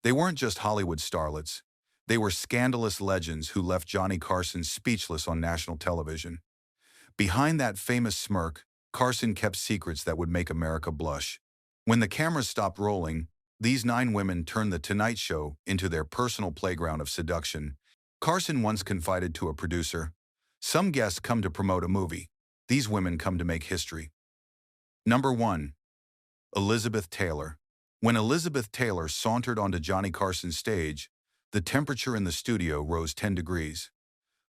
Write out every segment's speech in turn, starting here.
They weren't just Hollywood starlets. They were scandalous legends who left Johnny Carson speechless on national television. Behind that famous smirk, Carson kept secrets that would make America blush. When the cameras stopped rolling, these 9 women turned The Tonight Show into their personal playground of seduction. Carson once confided to a producer, "Some guests come to promote a movie. These women come to make history." Number 1. Elizabeth Taylor. When Elizabeth Taylor sauntered onto Johnny Carson's stage, the temperature in the studio rose 10 degrees.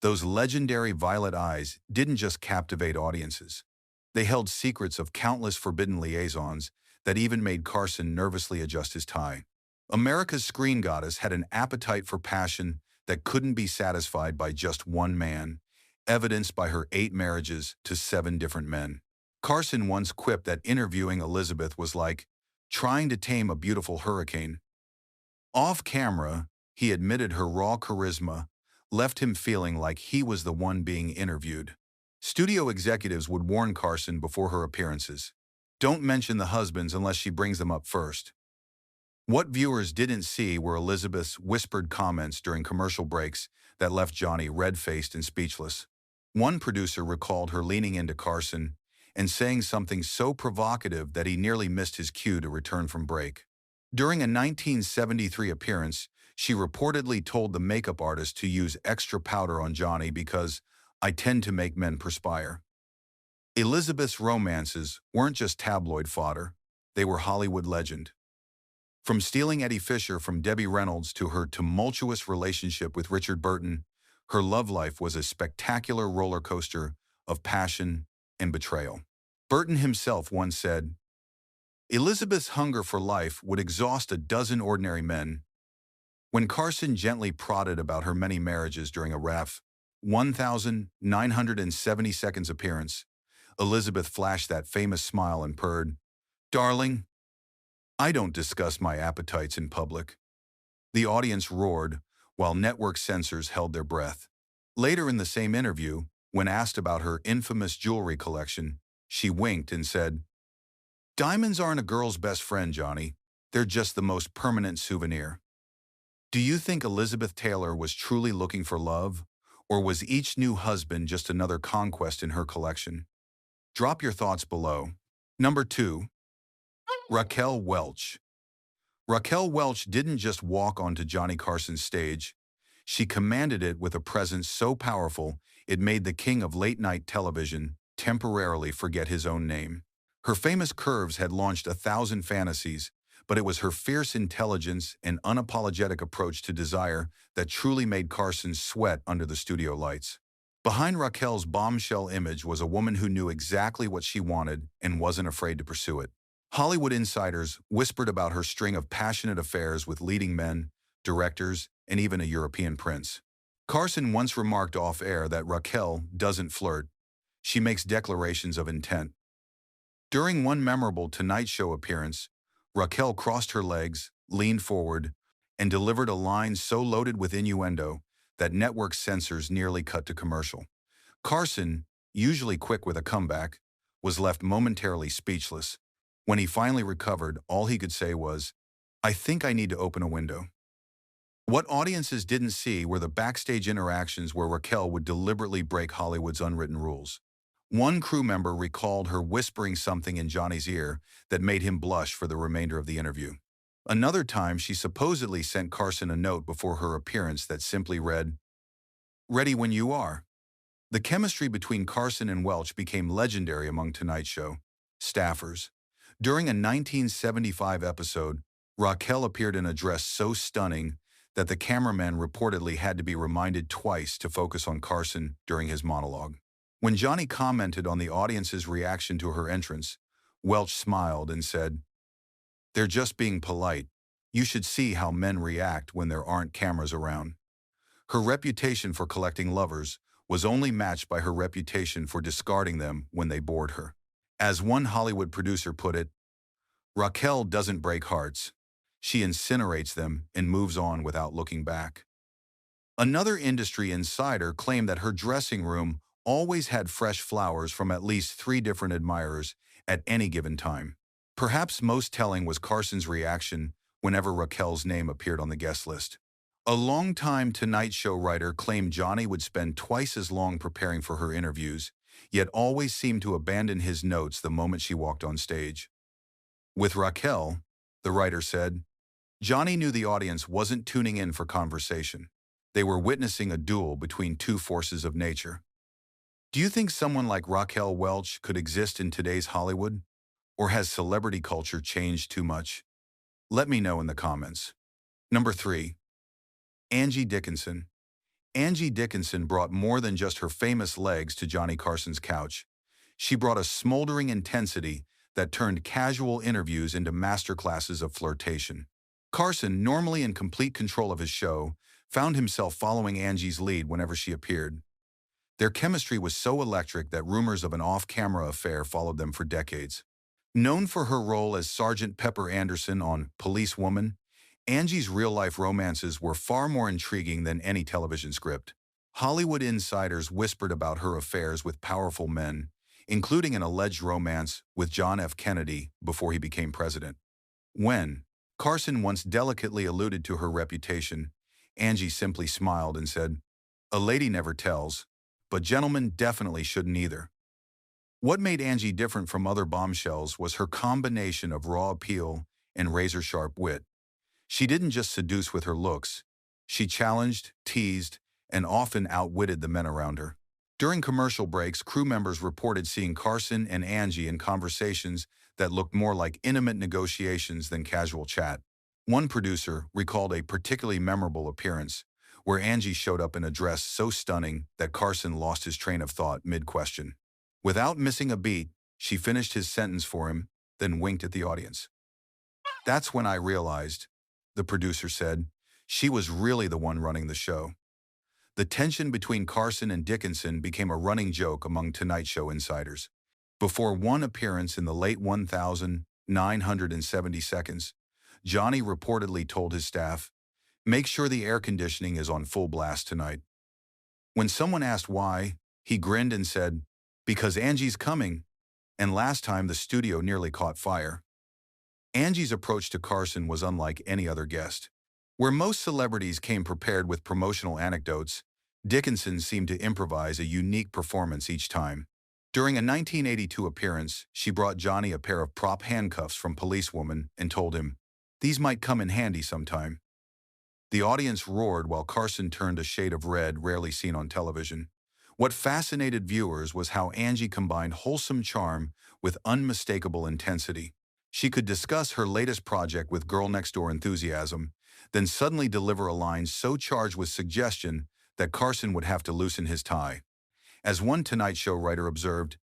Those legendary violet eyes didn't just captivate audiences. They held secrets of countless forbidden liaisons that even made Carson nervously adjust his tie. America's screen goddess had an appetite for passion that couldn't be satisfied by just one man, evidenced by her 8 marriages to 7 different men. Carson once quipped that interviewing Elizabeth was like trying to tame a beautiful hurricane. Off camera, he admitted her raw charisma left him feeling like he was the one being interviewed. Studio executives would warn Carson before her appearances, "Don't mention the husbands unless she brings them up first." What viewers didn't see were Elizabeth's whispered comments during commercial breaks that left Johnny red-faced and speechless. One producer recalled her leaning into Carson and saying something so provocative that he nearly missed his cue to return from break. During a 1973 appearance, she reportedly told the makeup artist to use extra powder on Johnny because "I tend to make men perspire." Elizabeth's romances weren't just tabloid fodder, they were Hollywood legend. From stealing Eddie Fisher from Debbie Reynolds to her tumultuous relationship with Richard Burton, her love life was a spectacular roller coaster of passion and betrayal. Burton himself once said, "Elizabeth's hunger for life would exhaust a dozen ordinary men." When Carson gently prodded about her many marriages during a Ref. 1970 seconds appearance, Elizabeth flashed that famous smile and purred, "Darling, I don't discuss my appetites in public." The audience roared, while network censors held their breath. Later in the same interview, when asked about her infamous jewelry collection, she winked and said, "Diamonds aren't a girl's best friend, Johnny. They're just the most permanent souvenir." Do you think Elizabeth Taylor was truly looking for love, or was each new husband just another conquest in her collection? Drop your thoughts below. Number 2. Raquel Welch. Raquel Welch didn't just walk onto Johnny Carson's stage. She commanded it with a presence so powerful it made the king of late-night television temporarily forget his own name. Her famous curves had launched 1,000 fantasies, but it was her fierce intelligence and unapologetic approach to desire that truly made Carson sweat under the studio lights. Behind Raquel's bombshell image was a woman who knew exactly what she wanted and wasn't afraid to pursue it. Hollywood insiders whispered about her string of passionate affairs with leading men, directors, and even a European prince. Carson once remarked off-air that Raquel doesn't flirt, she makes declarations of intent. During one memorable Tonight Show appearance, Raquel crossed her legs, leaned forward, and delivered a line so loaded with innuendo that network censors nearly cut to commercial. Carson, usually quick with a comeback, was left momentarily speechless. When he finally recovered, all he could say was, "I think I need to open a window." What audiences didn't see were the backstage interactions where Raquel would deliberately break Hollywood's unwritten rules. One crew member recalled her whispering something in Johnny's ear that made him blush for the remainder of the interview. Another time, she supposedly sent Carson a note before her appearance that simply read, "Ready when you are." The chemistry between Carson and Welch became legendary among Tonight Show staffers. During a 1975 episode, Raquel appeared in a dress so stunning that the cameraman reportedly had to be reminded twice to focus on Carson during his monologue. When Johnny commented on the audience's reaction to her entrance, Welch smiled and said, "They're just being polite. You should see how men react when there aren't cameras around." Her reputation for collecting lovers was only matched by her reputation for discarding them when they bored her. As one Hollywood producer put it, "Raquel doesn't break hearts. She incinerates them and moves on without looking back." Another industry insider claimed that her dressing room always had fresh flowers from at least 3 different admirers at any given time. Perhaps most telling was Carson's reaction whenever Raquel's name appeared on the guest list. A longtime Tonight Show writer claimed Johnny would spend twice as long preparing for her interviews, yet always seemed to abandon his notes the moment she walked on stage. With Raquel, the writer said, Johnny knew the audience wasn't tuning in for conversation. They were witnessing a duel between two forces of nature. Do you think someone like Raquel Welch could exist in today's Hollywood? Or has celebrity culture changed too much? Let me know in the comments. Number 3. Angie Dickinson. Angie Dickinson brought more than just her famous legs to Johnny Carson's couch. She brought a smoldering intensity that turned casual interviews into masterclasses of flirtation. Carson, normally in complete control of his show, found himself following Angie's lead whenever she appeared. Their chemistry was so electric that rumors of an off-camera affair followed them for decades. Known for her role as Sergeant Pepper Anderson on Police Woman, Angie's real-life romances were far more intriguing than any television script. Hollywood insiders whispered about her affairs with powerful men, including an alleged romance with John F. Kennedy before he became president. When Carson once delicately alluded to her reputation, Angie simply smiled and said, "A lady never tells, but gentlemen definitely shouldn't either." What made Angie different from other bombshells was her combination of raw appeal and razor-sharp wit. She didn't just seduce with her looks. She challenged, teased, and often outwitted the men around her. During commercial breaks, crew members reported seeing Carson and Angie in conversations that looked more like intimate negotiations than casual chat. One producer recalled a particularly memorable appearance where Angie showed up in a dress so stunning that Carson lost his train of thought mid-question. Without missing a beat, she finished his sentence for him, then winked at the audience. "That's when I realized," the producer said, "she was really the one running the show." The tension between Carson and Dickinson became a running joke among Tonight Show insiders. Before one appearance in the late 1970 seconds, Johnny reportedly told his staff, "Make sure the air conditioning is on full blast tonight." When someone asked why, he grinned and said, "Because Angie's coming, and last time the studio nearly caught fire." Angie's approach to Carson was unlike any other guest. Where most celebrities came prepared with promotional anecdotes, Dickinson seemed to improvise a unique performance each time. During a 1982 appearance, she brought Johnny a pair of prop handcuffs from Police Woman and told him, "These might come in handy sometime." The audience roared while Carson turned a shade of red rarely seen on television. What fascinated viewers was how Angie combined wholesome charm with unmistakable intensity. She could discuss her latest project with girl-next-door enthusiasm, then suddenly deliver a line so charged with suggestion that Carson would have to loosen his tie. As one Tonight Show writer observed,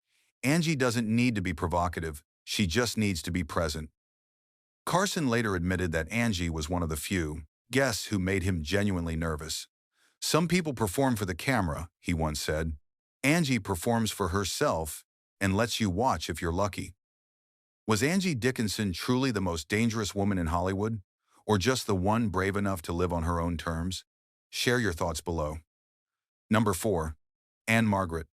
"Angie doesn't need to be provocative, she just needs to be present." Carson later admitted that Angie was one of the few guests who made him genuinely nervous. "Some people perform for the camera," he once said. "Angie performs for herself and lets you watch if you're lucky." Was Angie Dickinson truly the most dangerous woman in Hollywood, or just the one brave enough to live on her own terms? Share your thoughts below. Number 4. Ann-Margret.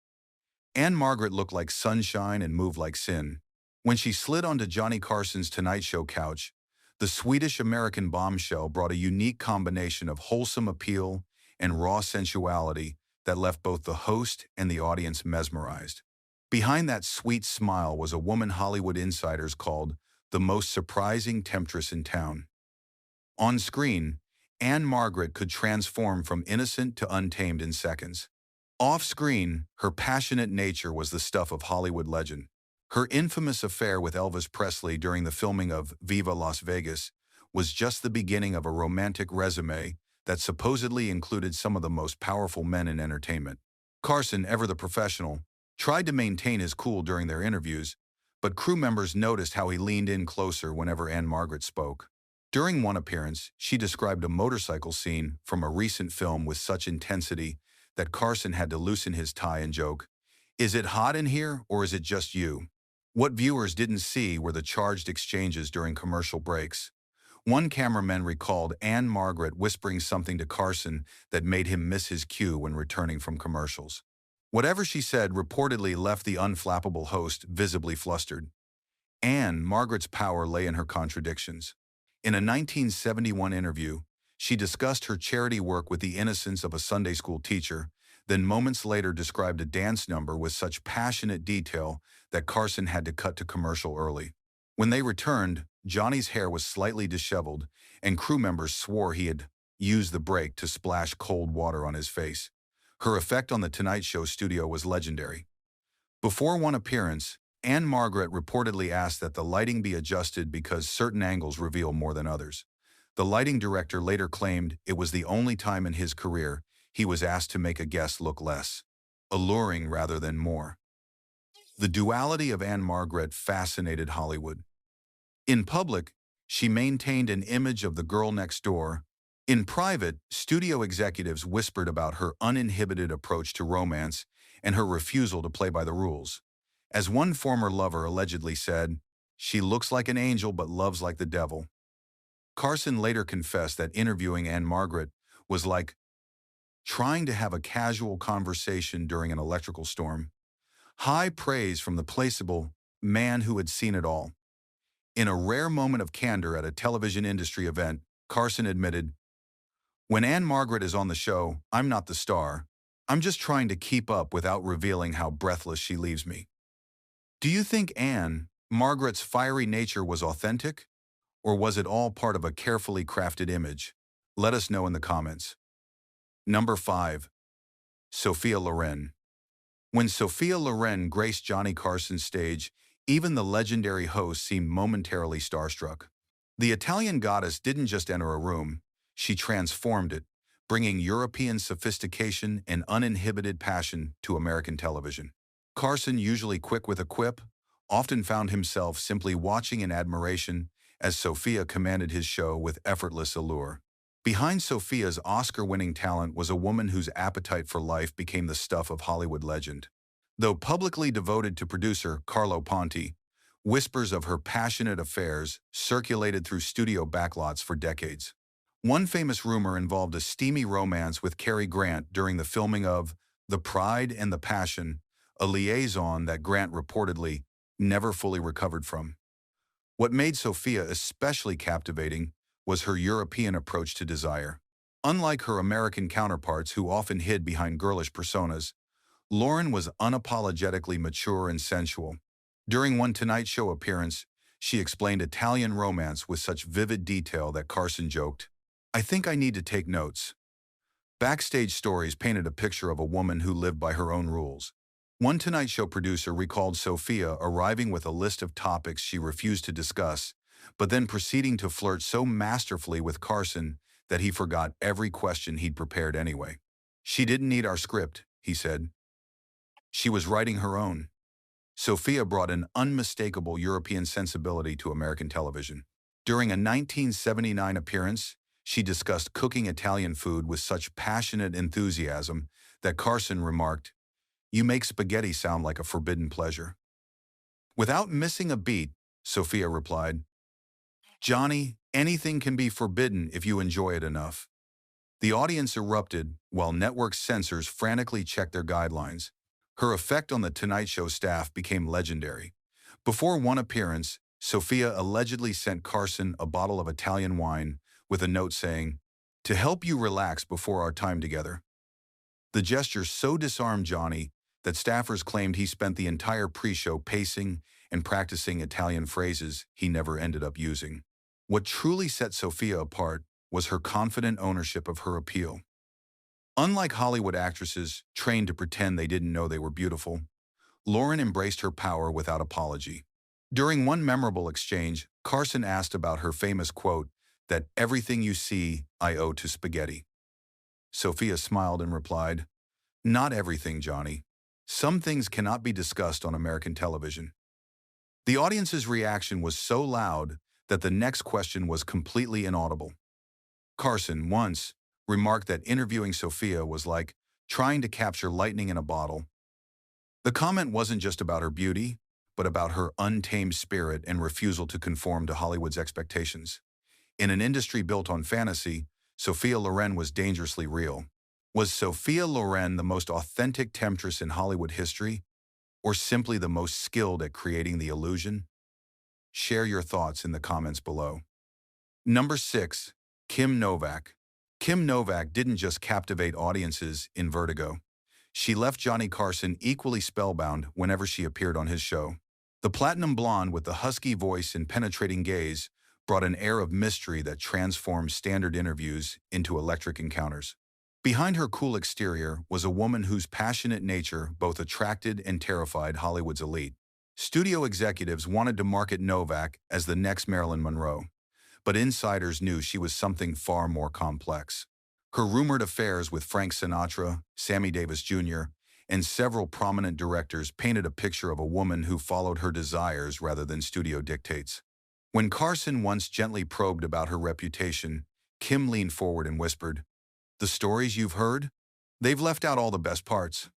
Ann-Margret looked like sunshine and moved like sin. When she slid onto Johnny Carson's Tonight Show couch, the Swedish-American bombshell brought a unique combination of wholesome appeal and raw sensuality that left both the host and the audience mesmerized. Behind that sweet smile was a woman Hollywood insiders called the most surprising temptress in town. On screen, Ann-Margret could transform from innocent to untamed in seconds. Off-screen, her passionate nature was the stuff of Hollywood legend. Her infamous affair with Elvis Presley during the filming of Viva Las Vegas was just the beginning of a romantic resume that supposedly included some of the most powerful men in entertainment. Carson, ever the professional, tried to maintain his cool during their interviews, but crew members noticed how he leaned in closer whenever Ann-Margret spoke. During one appearance, she described a motorcycle scene from a recent film with such intensity that Carson had to loosen his tie and joke, "Is it hot in here, or is it just you?" What viewers didn't see were the charged exchanges during commercial breaks. One cameraman recalled Ann-Margret whispering something to Carson that made him miss his cue when returning from commercials. Whatever she said reportedly left the unflappable host visibly flustered. Ann-Margret's power lay in her contradictions. In a 1971 interview, she discussed her charity work with the innocence of a Sunday school teacher, then moments later described a dance number with such passionate detail that Carson had to cut to commercial early. When they returned, Johnny's hair was slightly disheveled, and crew members swore he had used the break to splash cold water on his face. Her effect on the Tonight Show studio was legendary. Before one appearance, Ann-Margret reportedly asked that the lighting be adjusted because certain angles reveal more than others. The lighting director later claimed it was the only time in his career he was asked to make a guest look less alluring rather than more. The duality of Ann-Margret fascinated Hollywood. In public, she maintained an image of the girl next door. In private, studio executives whispered about her uninhibited approach to romance and her refusal to play by the rules. As one former lover allegedly said, "She looks like an angel but loves like the devil." Carson later confessed that interviewing Ann-Margret was like trying to have a casual conversation during an electrical storm. High praise from the placeable man who had seen it all. In a rare moment of candor at a television industry event, Carson admitted, "When Ann-Margret is on the show, I'm not the star. I'm just trying to keep up without revealing how breathless she leaves me." Do you think Ann-Margret's fiery nature was authentic, or was it all part of a carefully crafted image? Let us know in the comments. Number 5. Sophia Loren. When Sophia Loren graced Johnny Carson's stage, even the legendary host seemed momentarily starstruck. The Italian goddess didn't just enter a room, she transformed it, bringing European sophistication and uninhibited passion to American television. Carson, usually quick with a quip, often found himself simply watching in admiration as Sophia commanded his show with effortless allure. Behind Sophia's Oscar-winning talent was a woman whose appetite for life became the stuff of Hollywood legend. Though publicly devoted to producer Carlo Ponti, whispers of her passionate affairs circulated through studio backlots for decades. One famous rumor involved a steamy romance with Cary Grant during the filming of The Pride and the Passion, a liaison that Grant reportedly never fully recovered from. What made Sophia especially captivating was her European approach to desire. Unlike her American counterparts who often hid behind girlish personas, Loren was unapologetically mature and sensual. During one Tonight Show appearance, she explained Italian romance with such vivid detail that Carson joked, "I think I need to take notes." Backstage stories painted a picture of a woman who lived by her own rules. One Tonight Show producer recalled Sophia arriving with a list of topics she refused to discuss, but then proceeding to flirt so masterfully with Carson that he forgot every question he'd prepared anyway. "She didn't need our script," he said. "She was writing her own." Sophia brought an unmistakable European sensibility to American television. During a 1979 appearance, she discussed cooking Italian food with such passionate enthusiasm that Carson remarked, "You make spaghetti sound like a forbidden pleasure." Without missing a beat, Sophia replied, "Johnny, anything can be forbidden if you enjoy it enough." The audience erupted while network censors frantically checked their guidelines. Her effect on the Tonight Show staff became legendary. Before one appearance, Sophia allegedly sent Carson a bottle of Italian wine with a note saying, "To help you relax before our time together." The gesture so disarmed Johnny that staffers claimed he spent the entire pre-show pacing and practicing Italian phrases he never ended up using. What truly set Sophia apart was her confident ownership of her appeal. Unlike Hollywood actresses trained to pretend they didn't know they were beautiful, Loren embraced her power without apology. During one memorable exchange, Carson asked about her famous quote that "everything you see, I owe to spaghetti." Sophia smiled and replied, "Not everything, Johnny. Some things cannot be discussed on American television." The audience's reaction was so loud that the next question was completely inaudible. Carson once remarked that interviewing Sophia was like trying to capture lightning in a bottle. The comment wasn't just about her beauty, but about her untamed spirit and refusal to conform to Hollywood's expectations. In an industry built on fantasy, Sophia Loren was dangerously real. Was Sophia Loren the most authentic temptress in Hollywood history, or simply the most skilled at creating the illusion? Share your thoughts in the comments below. Number 6. Kim Novak. Kim Novak didn't just captivate audiences in Vertigo. She left Johnny Carson equally spellbound whenever she appeared on his show. The platinum blonde with the husky voice and penetrating gaze brought an air of mystery that transformed standard interviews into electric encounters. Behind her cool exterior was a woman whose passionate nature both attracted and terrified Hollywood's elite. Studio executives wanted to market Novak as the next Marilyn Monroe, but insiders knew she was something far more complex. Her rumored affairs with Frank Sinatra, Sammy Davis Jr., and several prominent directors painted a picture of a woman who followed her desires rather than studio dictates. When Carson once gently probed about her reputation, Kim leaned forward and whispered, "The stories you've heard? They've left out all the best parts."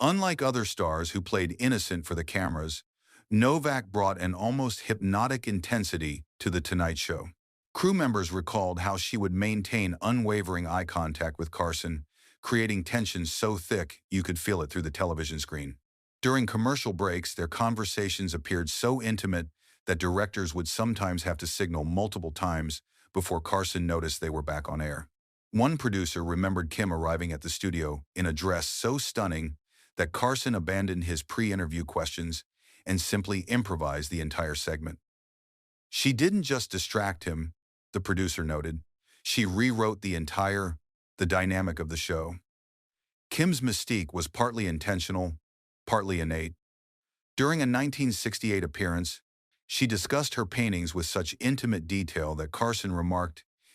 Unlike other stars who played innocent for the cameras, Novak brought an almost hypnotic intensity to The Tonight Show. Crew members recalled how she would maintain unwavering eye contact with Carson, creating tension so thick you could feel it through the television screen. During commercial breaks, their conversations appeared so intimate that directors would sometimes have to signal multiple times before Carson noticed they were back on air. One producer remembered Kim arriving at the studio in a dress so stunning that Carson abandoned his pre-interview questions and simply improvised the entire segment. She didn't just distract him, the producer noted. She rewrote the dynamic of the show. Kim's mystique was partly intentional, partly innate. During a 1968 appearance, she discussed her paintings with such intimate detail that Carson remarked